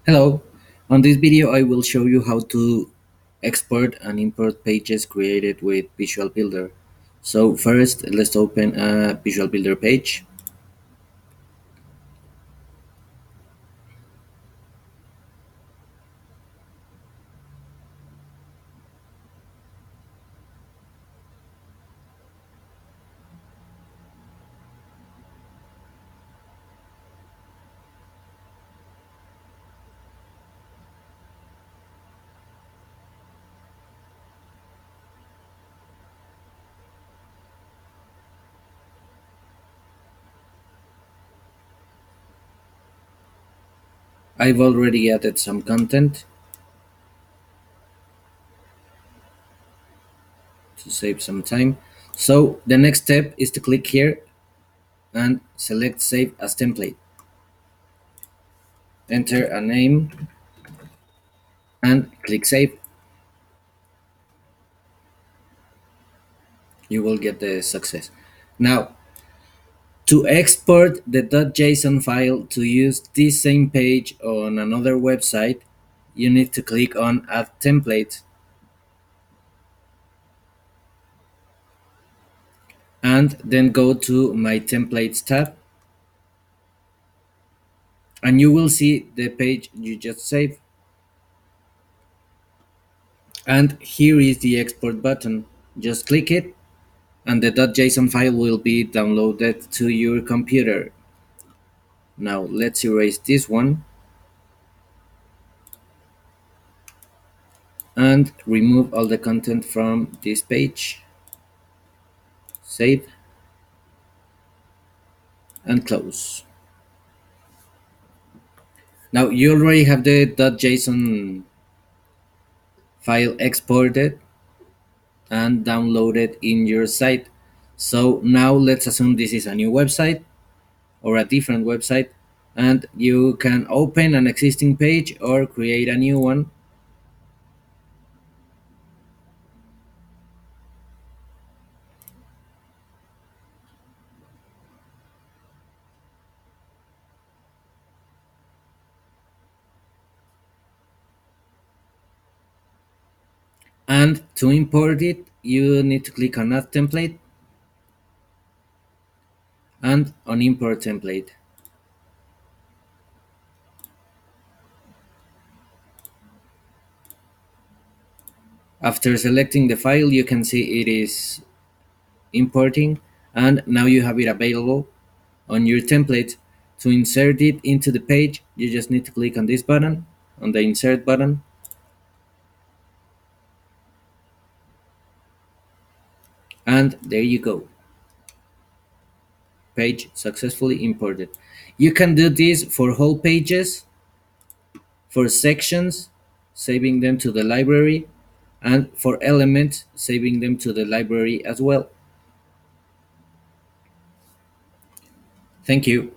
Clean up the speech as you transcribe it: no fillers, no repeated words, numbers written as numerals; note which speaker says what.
Speaker 1: Hello, on this video I will show you how to export and import pages created with Visual Builder. So first let's open a Visual Builder page. I've already added some content to save some time. So the next step is to click here and select Save as Template. Enter a name and click Save. You will get the success. Now, to export the .json file to use this same page on another website, you need to click on Add Template and then go to My Templates tab, and you will see the page you just saved. And here is the export button. Just click it and the .json file will be downloaded to your computer. Now let's erase this one and remove all the content from this page. Save and close. Now you already have the .json file exported and downloaded in your site. So now let's assume this is a new website or a different website, and you can open an existing page or create a new one. And to import it, you need to click on Add Template and on Import Template. After selecting the file, you can see it is importing, and now you have it available on your template. To insert it into the page, you just need to click on this button, on the Insert button, and there you go. Page successfully imported. You can do this for whole pages, for sections, saving them to the library, and for elements, saving them to the library as well. Thank you.